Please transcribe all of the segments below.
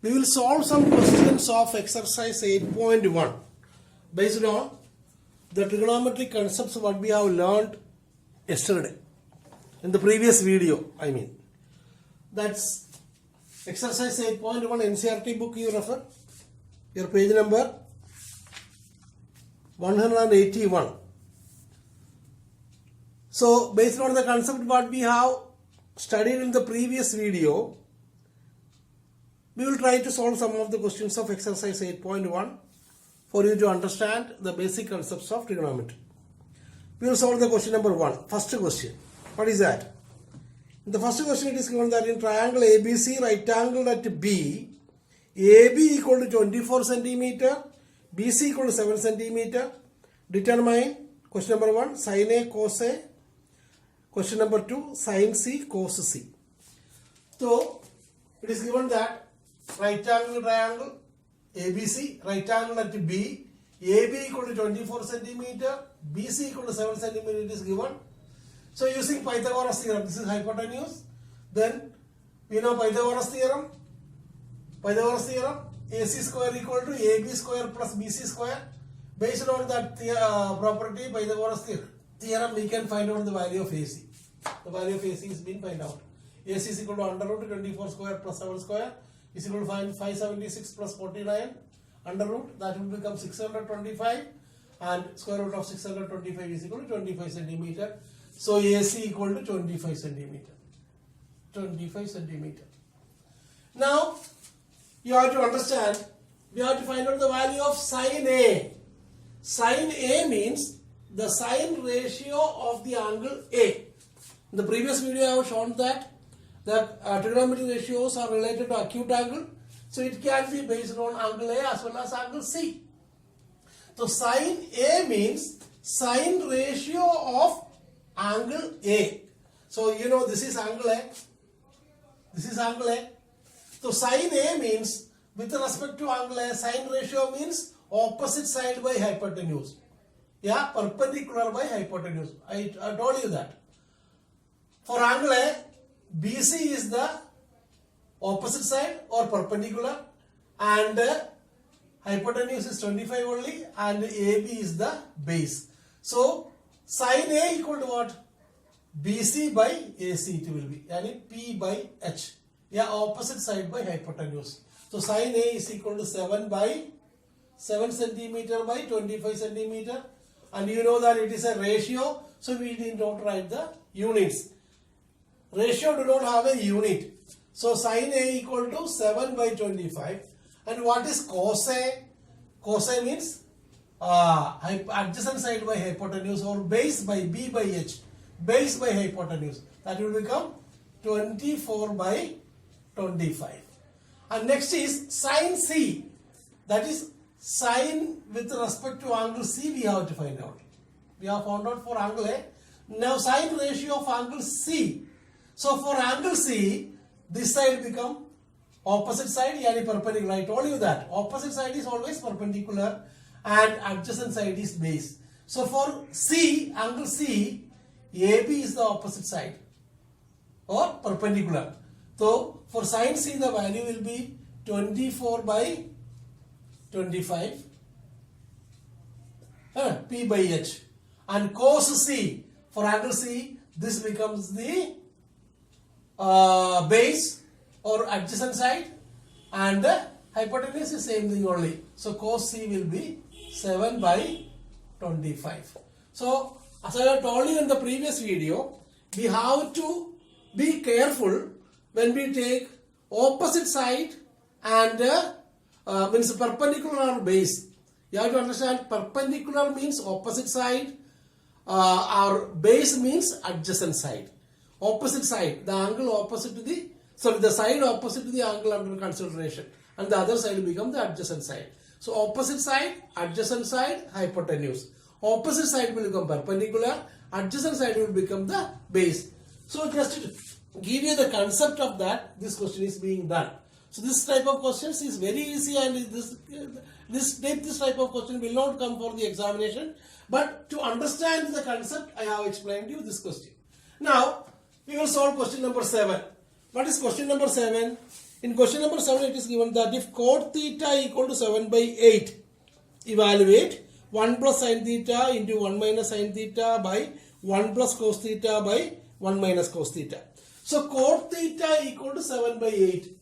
We will solve some questions of exercise 8.1 based on the trigonometric concepts what we have learned yesterday in the previous video. That's exercise 8.1 NCERT book you refer. Your page number 181. So based on the concept what we have studied in the previous video, we will try to solve some of the questions of exercise 8.1 for you to understand the basic concepts of trigonometry. We will solve the question number 1. First question. What is that? In the first question it is given that in triangle ABC, right angle at B, AB equal to 24 centimeter, BC equal to 7 centimeter. Determine, question number 1, sin A cos A. Question number 2, sin C cos C. So, it is given that right angle triangle ABC, right angle at B, AB equal to 24 centimeter, BC equal to 7 centimeter it is given. So, using Pythagoras theorem, this is hypotenuse. Then, we know Pythagoras theorem. Pythagoras theorem, AC square equal to AB square plus BC square. Based on that property, Pythagoras theorem, we can find out the value of AC. The value of AC is being found out. AC is equal to under root 24 square plus 7 square is equal to 576 plus 49 under root, that will become 625, and square root of 625 is equal to 25 centimeter. So AC equal to 25 centimeter. 25 centimeter. Now you have to understand, we have to find out the value of sin A. Sin A means the sine ratio of the angle A. In the previous video I have shown that the trigonometric ratios are related to acute angle. So it can be based on angle A as well as angle C. So sin A means sine ratio of angle A. So you know this is angle A. This is angle A. So sin A means with respect to angle A, sine ratio means opposite side by hypotenuse. Yeah, perpendicular by hypotenuse. I told you that. For angle A, BC is the opposite side or perpendicular, and hypotenuse is 25 only, and AB is the base. So sin A equal to what? BC by AC it will be, yani P by H. Yeah, opposite side by hypotenuse. So sin A is equal to 7 centimeter by 25 centimeter, and you know that it is a ratio, so we did not write the units. Ratio do not have a unit. So sin A equal to 7 by 25. And what is cos A? Cos A means adjacent side by hypotenuse, or base by B by H. Base by hypotenuse. That will become 24 by 25. And next is sin C. That is sin with respect to angle C we have to find out. We have found out for angle A. Now sine ratio of angle C. So for angle C, this side become opposite side, yani perpendicular. I told you that opposite side is always perpendicular and adjacent side is base. So for C, angle C, AB is the opposite side or perpendicular. So for sin C, the value will be 24 by 25 P by H. And cos C, for angle C, this becomes the base or adjacent side, and the hypotenuse is same thing only. So cos C will be 7 by 25. So as I have told you in the previous video, we have to be careful when we take opposite side and means perpendicular or base. You have to understand, perpendicular means opposite side, or base means adjacent side. Opposite side, the angle opposite to the, sorry, the side opposite to the angle under consideration, and the other side will become the adjacent side. So opposite side, adjacent side, hypotenuse. Opposite side will become perpendicular, adjacent side will become the base. So just to give you the concept of that, this question is being done. So this type of questions is very easy, and this type of question will not come for the examination. But to understand the concept, I have explained you this question. Now we will solve question number 7. What is question number 7? In question number 7, it is given that if cot theta equal to 7 by 8, evaluate 1 plus sin theta into 1 minus sin theta by 1 plus cos theta by 1 minus cos theta. So cot theta equal to 7 by 8.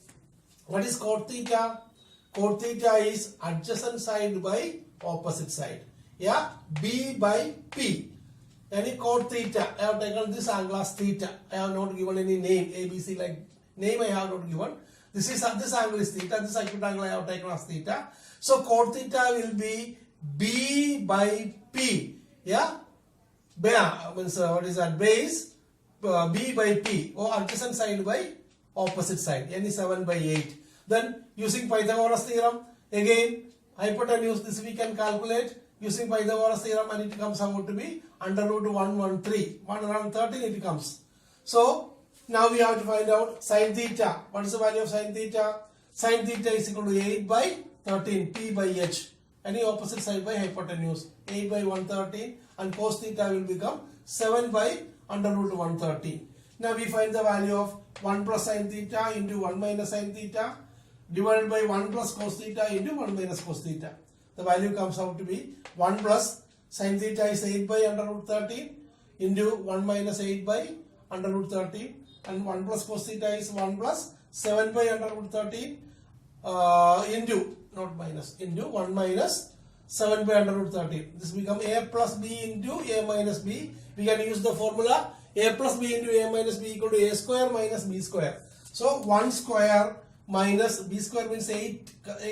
What is cot theta? Cot theta is adjacent side by opposite side. Yeah, B by P. Any cot theta, I have taken this angle as theta. I have not given any name, ABC like name I have not given. This angle is theta, this acute angle I have taken as theta. So cot theta will be B by P. Yeah, means what is that? Base B by P or adjacent side by opposite side. Any 7 by 8. Then using Pythagoras theorem, again hypotenuse, this we can calculate using Pythagoras theorem, and it comes out to be under root 113. 113 it comes. So now we have to find out sin theta. What is the value of sin theta? Sin theta is equal to 8 by 13 P by H. Any opposite side by hypotenuse. 8 by 113, and cos theta will become 7 by under root 113. Now we find the value of 1 plus sin theta into 1 minus sin theta divided by 1 plus cos theta into 1 minus cos theta. The value comes out to be 1 plus sin theta is 8 by under root 13 into 1 minus 8 by under root 13, and 1 plus cos theta is 1 plus 7 by under root 13 into, not minus, into 1 minus 7 by under root 13. This become A plus B into A minus B. We can use the formula A plus B into A minus B equal to A square minus B square. So 1 square minus B square means 8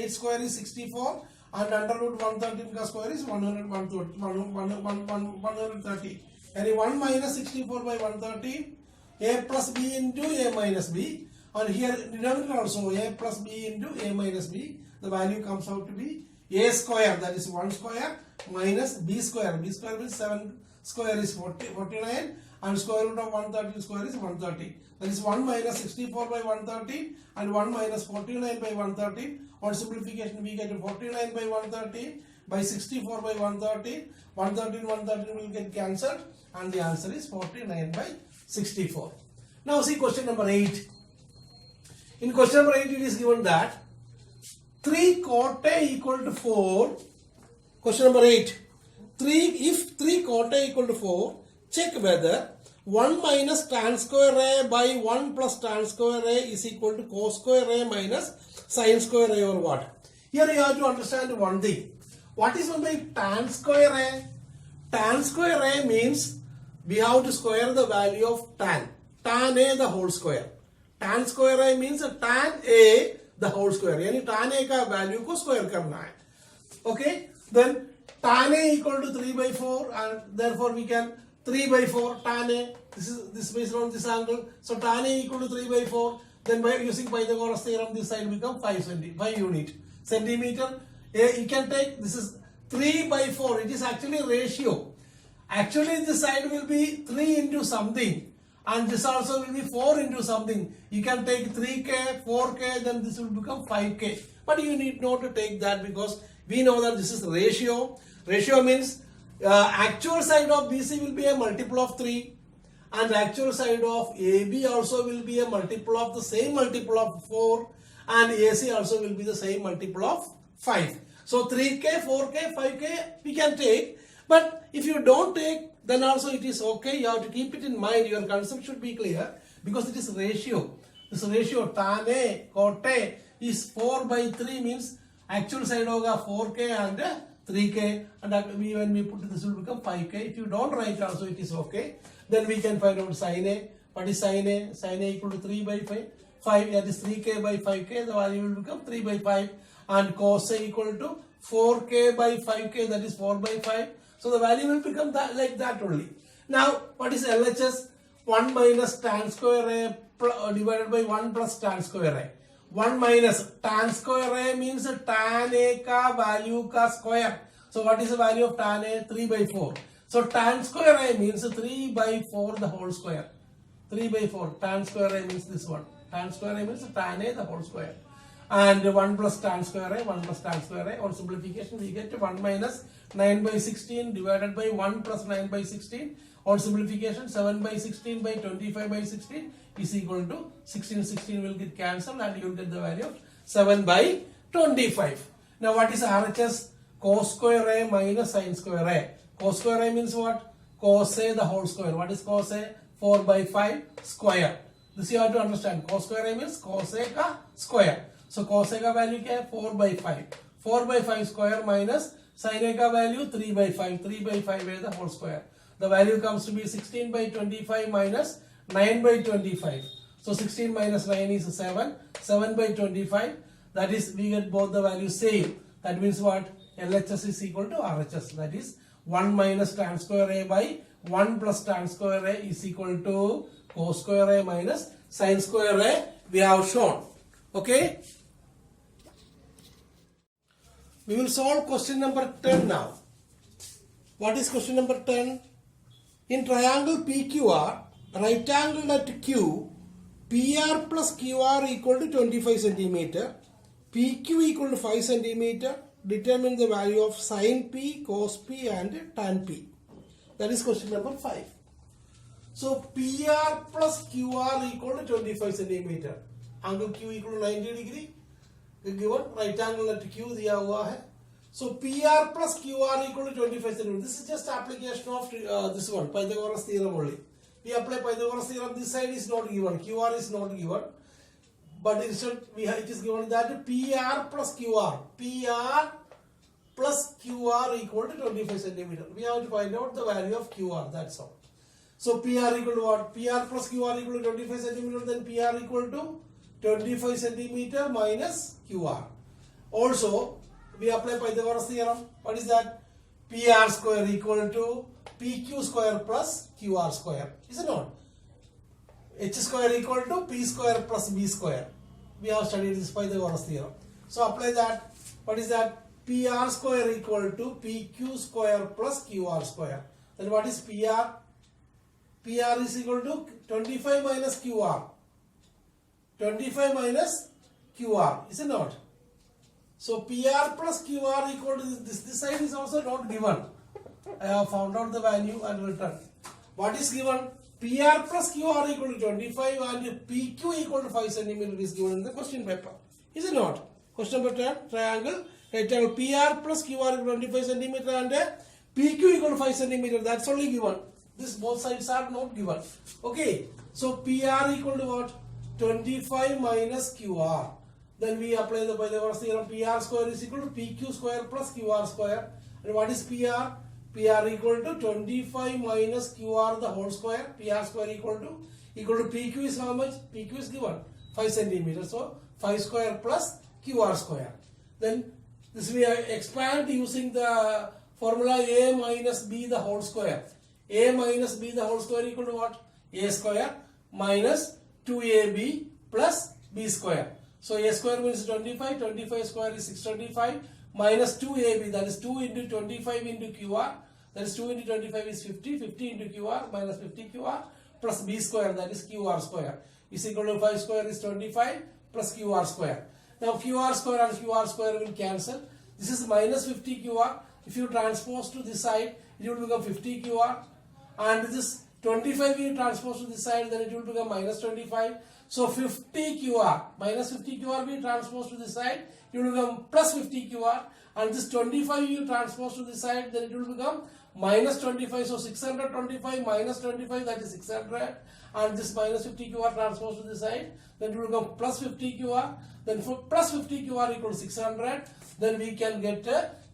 square is 64, and under root 113 square is 130. And 1 minus 64 by 130, A plus B into A minus B, and here denominator also A plus B into A minus B. The value comes out to be A square, that is 1 square minus B square. B square means 7 square is 49, and square root of 130 square is 130. That is 1 minus 64 by 130 and 1 minus 49 by 130. On simplification we get 49 by 130 by 64 by 130. 113 will get cancelled, and the answer is 49 by 64. Now see question number 8. In question number 8 it is given that 3 cot A equal to 4. Question number 8. If 3 cot A equal to 4, check whether 1 minus tan square A by 1 plus tan square A is equal to cos square A minus sin square A, or what? Here you have to understand one thing. What is meant by tan square A? Tan square A means we have to square the value of tan. Tan A the whole square. Tan square A means tan A the whole square. Yani tan A ka value ko square karna hai. Okay? Then tan A equal to 3 by 4, and therefore we can 3 by 4 tan A. This is based on this angle. So tan A equal to 3 by 4. Then by using Pythagoras theorem, this side become 5 unit centimeter. You can take, this is 3 by 4. It is actually ratio. Actually this side will be 3 into something, and this also will be 4 into something. You can take 3k, 4k, then this will become 5k. But you need not to take that, because we know that this is ratio. Ratio means actual side of BC will be a multiple of 3, and actual side of AB also will be a multiple of the same multiple of 4, and AC also will be the same multiple of 5. So 3k, 4k, 5k we can take, but if you don't take, then also it is okay. You have to keep it in mind. Your concept should be clear, because it is ratio. This ratio tan A, cot A is 4 by 3 means actual side hoga 4k and 3k, and when we put this will become 5k. If you don't write also it is okay. Then we can find out sin A. What is sin A? Sin A equal to 3 by 5. That is 3k by 5k. The value will become 3 by 5. And cos A equal to 4k by 5k. That is 4 by 5. So the value will become that, like that only. Now what is LHS? 1 minus tan square A divided by 1 plus tan square A. 1 minus tan square A means tan A ka value ka square. So what is the value of tan A? 3 by 4. So tan square A means 3 by 4 the whole square. 3 by 4. Tan square A means this one. Tan square A means tan A the whole square. And 1 plus tan square A, 1 plus tan square A. On simplification we get 1 minus 9 by 16 divided by 1 plus 9 by 16. On simplification, 7 by 16 by 25 by 16 is equal to 16 will get cancelled and you will get the value of 7 by 25. Now what is RHS? Cos square A minus sin square A. Cos square A means what? Cos A the whole square. What is cos A? 4 by 5 square. This you have to understand. Cos square A means cos A ka square. So cos A ka value क्या है? 4 by 5. 4 by 5 square minus sin A ka value 3 by 5. 3 by 5 is the whole square. The value comes to be 16 by 25 minus 9 by 25. So 16 minus 9 is 7. 7 by 25. That is, we get both the values same. That means what? LHS is equal to RHS. That is 1 minus tan square A by 1 plus tan square A is equal to cos square A minus sin square A. We have shown. Okay? We will solve question number 10 now. What is question number 10? In triangle PQR, right angle at Q, PR plus QR equal to 25 centimeter, PQ equal to 5 centimeter, determine the value of sin P, cos P and tan P. That is question number 5. So PR plus QR equal to 25 centimeter. Angle Q equal to 90 degree. Given right angle at Q दिया हुआ है. So PR plus QR equal to 25 centimeter. This is just application of this one, Pythagoras theorem only. We apply Pythagoras theorem. This side is not given. QR is not given. But instead it is given that PR plus QR. PR plus QR equal to 25 centimeter. We have to find out the value of QR. That's all. So PR equal to what? PR plus QR equal to 25 centimeter. Then PR equal to 25 centimeter minus QR. Also, we apply Pythagoras theorem. What is that? PR square equal to PQ square plus QR square. Is it not? H square equal to P square plus B square. We have studied this Pythagoras theorem. So apply that. What is that? PR square equal to PQ square plus QR square. Then what is PR? PR is equal to 25 minus QR. 25 minus QR. Is it not? So PR plus QR equal to this. This side is also not given. I have found out the value and returned. What is given? PR plus QR equal to 25 and PQ equal to 5 centimeter is given in the question paper. Is it not? Question number 10, triangle. Rectangle PR plus QR equal to 25 centimeter and PQ equal to 5 centimeter. That's only given. This both sides are not given. Okay. So PR equal to what? 25 minus QR. Then we apply the Pythagoras theorem. PR square is equal to PQ square plus QR square. And what is PR? PR equal to 25 minus QR the whole square. PR square equal to PQ is how much? PQ is given 5 centimeters. So 5 square plus QR square. Then this we expand using the formula A minus B the whole square. A minus B the whole square equal to what? A square minus 2AB plus B square. So A square means 25. 25 square is 625 minus 2AB, that is 2 into 25 into QR. That is 2 into 25 is 50. 50 into QR minus 50 QR plus B square, that is QR square, is equal to 5 square is 25 plus QR square. Now QR square and QR square will cancel. This is minus 50 QR. If you transpose to this side, it will become 50 QR. And this 25 you transpose to this side, then it will become minus 25. So 50 QR minus 50 QR we transpose to this side, it will become plus 50 QR. And this 25 you transpose to this side, then it will become minus 25. So 625 minus 25, that is 600. And this minus 50 QR transpose to this side, then it will become plus 50 QR. Then for plus 50 QR equal to 600. Then we can get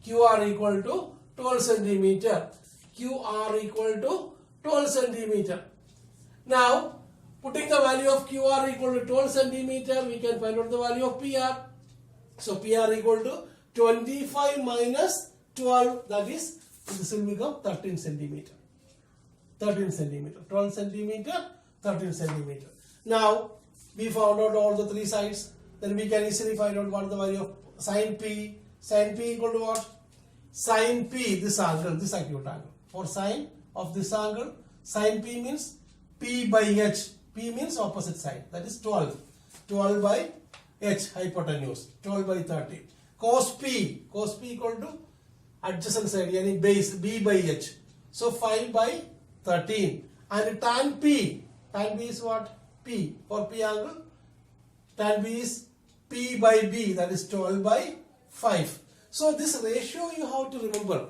QR equal to 12 centimeter. QR equal to 12 centimeter. Now, putting the value of QR equal to 12 centimeter, we can find out the value of PR. So PR equal to 25 minus 12, that is, this will become 13 centimeter. 13 centimeter. 12 centimeter, 13 centimeter. Now, we found out all the three sides. Then we can easily find out what the value of sin P. Sin P equal to what? Sin P, this angle, this acute angle. For sin of this angle, sin P means P by H. P means opposite side, that is 12. 12 by H, hypotenuse. 12 by 30. Cos P equal to adjacent side, yani base, B by H. So 5 by 13. And tan P is what? P. For P angle, tan B is P by B, that is 12 by 5. So this ratio you have to remember.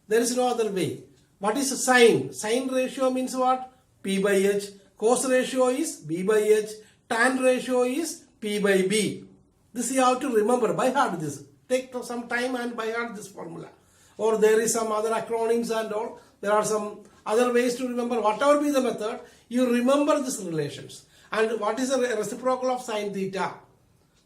There is no other way. What is sine? Sine ratio means what? P by H. Cos ratio is B by H. Tan ratio is P by B. This you have to remember by heart this. Take some time and by heart this formula. Or there is some other acronyms and all. There are some other ways to remember. Whatever be the method, you remember these relations. And what is the reciprocal of sine theta?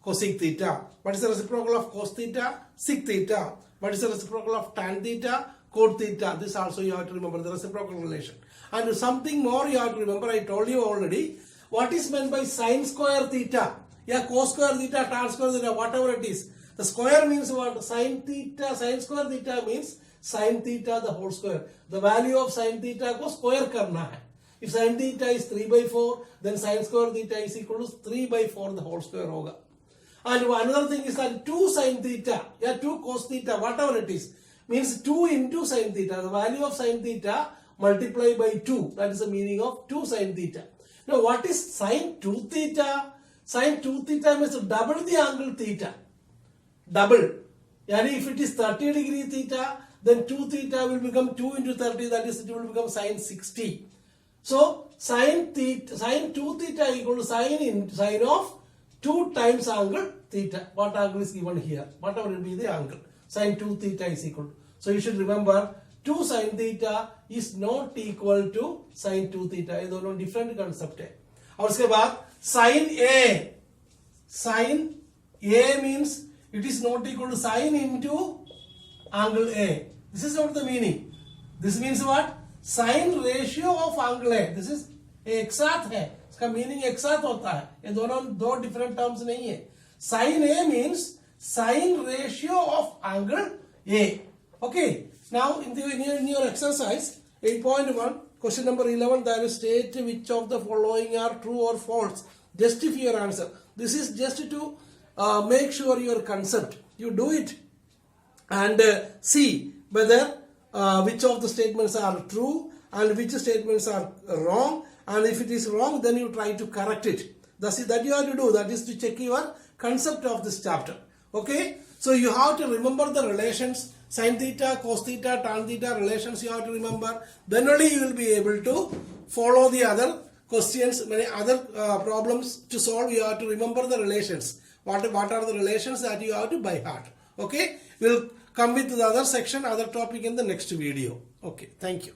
Cosec theta. What is the reciprocal of cos theta? Sec theta. What is the reciprocal of tan theta? Cot theta. This also you have to remember, the reciprocal relation. And something more you have to remember, I told you already. What is meant by sine square theta? Yeah, cos square theta, tan square theta, whatever it is. The square means what? Sine theta, sine square theta means sine theta the whole square. The value of sine theta को square करना है. If sine theta is 3 by 4, then sine square theta is equal to 3 by 4 the whole square होगा. And another thing is that 2 sine theta, yeah, 2 cos theta, whatever it is, means 2 into sine theta. The value of sine theta multiplied by 2. That is the meaning of 2 sine theta. Now what is sine 2 theta? Sine 2 theta means double the angle theta. Double. Yani if it is 30 degree theta, then 2 theta will become 2 into 30, that is it will become sine 60. So sine 2 theta equal to sine of 2 times angle theta. What angle is given here? Whatever will be the angle. Sine 2 theta is equal to. So you should remember 2 sine theta is not equal to sine 2 theta. ये दोनों different concept है. और उसके बाद sine A. Sine A means it is not equal to sine into angle A. This is not the meaning. This means what? Sine ratio of angle A. This is एक साथ है. इसका meaning एक साथ होता है. ये दोनों दो different terms नहीं है. Sine A means sine ratio of angle A. Okay. Now in your exercise 8.1 question number 11, there is state which of the following are true or false. Justify your answer. This is just to make sure your concept. You do it and see whether which of the statements are true and which statements are wrong, and if it is wrong then you try to correct it. That's it, that you have to do. That is to check your concept of this chapter. Okay, so you have to remember the relations, sin theta, cos theta, tan theta relations you have to remember. Then only you will be able to follow the other questions, many other problems to solve. You have to remember the relations. What are the relations that you have to by heart. Okay, we'll come with the other section, other topic in the next video. Okay, thank you.